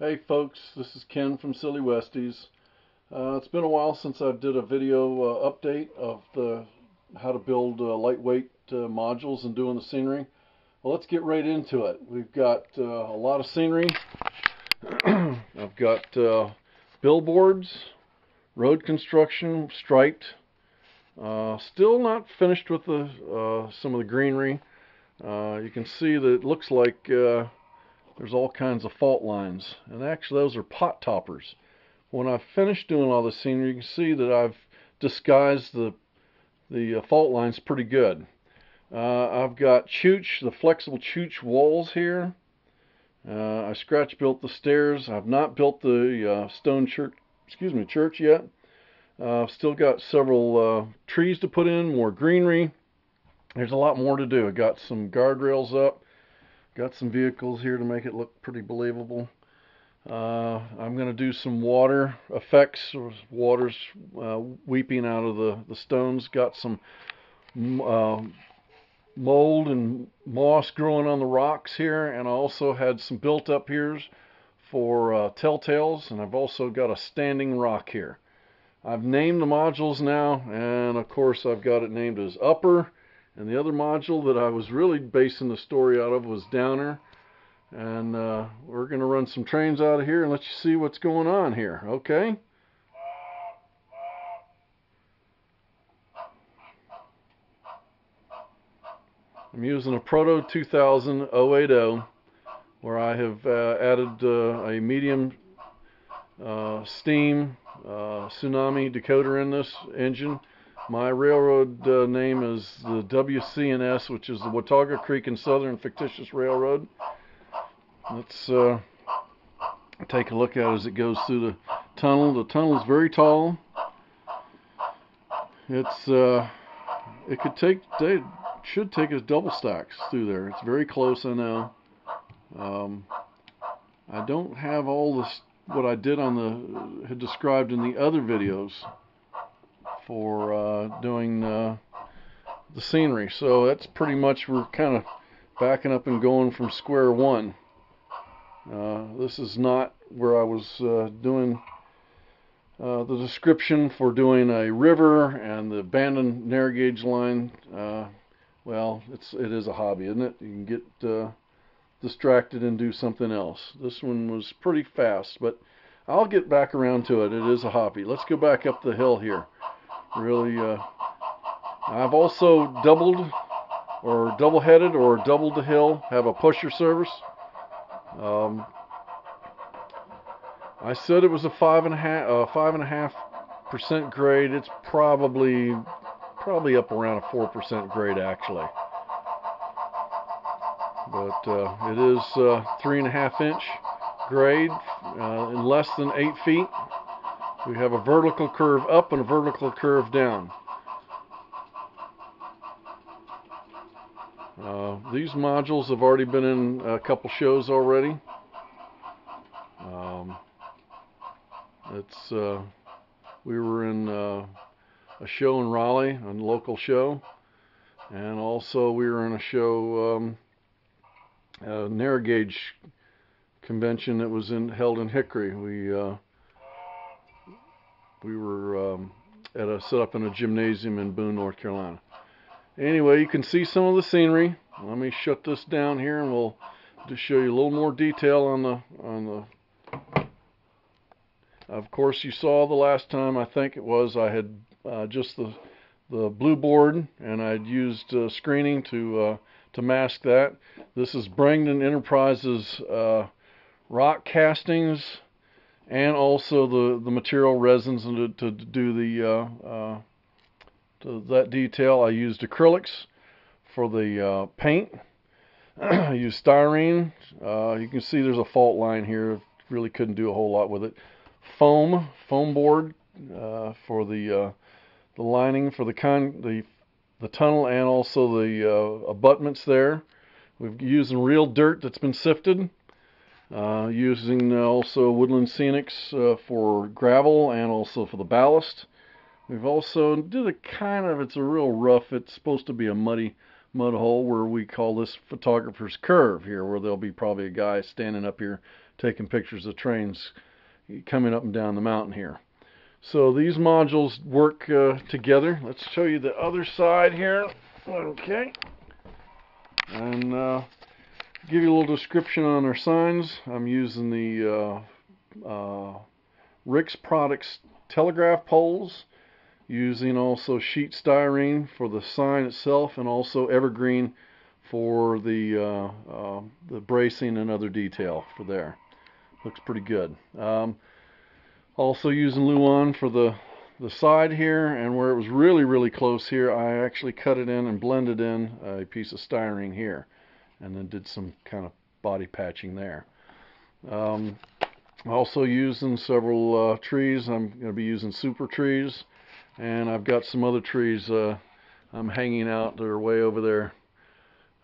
Hey folks, this is Ken from Silly Westies. It's been a while since I did a video update of how to build lightweight modules and doing the scenery. Well, let's get right into it. We've got a lot of scenery. I've got billboards, road construction, striped. Still not finished with some of the greenery. You can see that it looks like there's all kinds of fault lines, and actually those are pot toppers. When I've finished doing all the scenery, you can see that I've disguised the fault lines pretty good. I've got chooch, the flexible chooch walls here. I scratch built the stairs. I've not built the stone church yet. I've still got several trees to put in, more greenery. There's a lot more to do. I got some guardrails up. Got some vehicles here to make it look pretty believable. I'm going to do some water effects, or water's weeping out of the stones. Got some mold and moss growing on the rocks here, and I also had some built up here for telltales, and I've also got a standing rock here. I've named the modules now, and of course I've got it named as upper. And the other module that I was really basing the story out of was downer. And we're going to run some trains out of here and let you see what's going on here, okay? I'm using a Proto 2000 080 where I have added a medium steam tsunami decoder in this engine. My railroad name is the WC&S, which is the Watauga Creek and Southern Fictitious Railroad. Let's take a look at it as it goes through the tunnel. The tunnel is very tall. It should take us double stacks through there. It's very close, I know. I don't have all this what I did had described in the other videos for doing the scenery. So that's pretty much, we're kind of backing up and going from square one. This is not where I was doing the description for doing a river and the abandoned narrow gauge line. Well, it is a hobby, isn't it? You can get distracted and do something else. This one was pretty fast, but I'll get back around to it. It is a hobby. Let's go back up the hill here. Really, I've also doubled or double-headed or doubled the hill, have a pusher service. I said it was a 5.5% grade. It's probably up around a 4% grade actually. But it is 3.5 inch grade in less than 8 feet. We have a vertical curve up and a vertical curve down. These modules have already been in a couple shows already. We were in a show in Raleigh, a local show, and also we were in a show, a narrow gauge convention that was held in Hickory. We were set up in a gymnasium in Boone, North Carolina. Anyway, you can see some of the scenery. Let me shut this down here, and we'll just show you a little more detail on the. Of course, you saw the last time, I think it was, I had just the blue board, and I'd used screening to mask that. This is Brangden Enterprises rock castings, and also the material resins, and to do that detail, I used acrylics for the paint. I used styrene. You can see there's a fault line here. Really couldn't do a whole lot with it. Foam board for the lining for the tunnel, and also the abutments there. We're using real dirt that's been sifted. Using also Woodland Scenics for gravel and also for the ballast. We've also did it's a real rough, it's supposed to be a mud hole, where we call this photographer's curve here, where there'll be probably a guy standing up here taking pictures of trains coming up and down the mountain here. So these modules work together. Let's show you the other side here. Okay. And give you a little description on our signs. I'm using the Rix Products telegraph poles, using also sheet styrene for the sign itself, and also evergreen for the bracing and other detail for there. Looks pretty good. Also using Luan for the side here, and where it was really close here, I actually cut it in and blended in a piece of styrene here, and then did some kind of body patching there. Also using several trees. I'm going to be using super trees, and I've got some other trees I'm hanging out that are way over there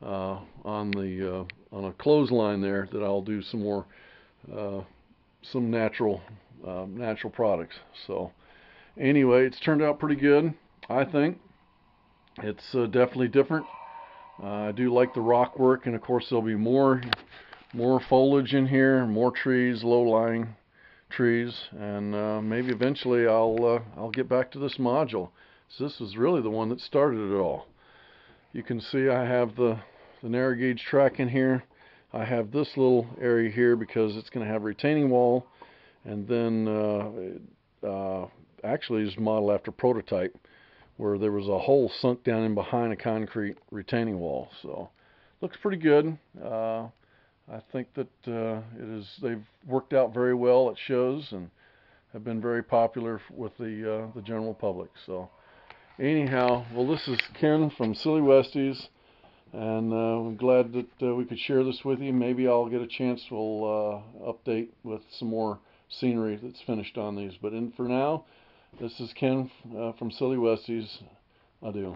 on a clothesline there, that I'll do some more some natural products. So anyway, it's turned out pretty good, I think. It's definitely different. I do like the rock work, and of course there'll be more foliage in here, more trees, low-lying trees, and maybe eventually I'll get back to this module. So this is really the one that started it all. You can see I have the narrow gauge track in here. I have this little area here because it's going to have a retaining wall, and then actually it's modeled after prototype, where there was a hole sunk down in behind a concrete retaining wall. So looks pretty good. I think that they've worked out very well at shows and have been very popular with the general public. So anyhow, well, this is Ken from Silly Westies, and I'm glad that we could share this with you. Maybe I'll get a chance, we'll update with some more scenery that's finished on these. But for now, this is Ken from Silly Westies. Adieu.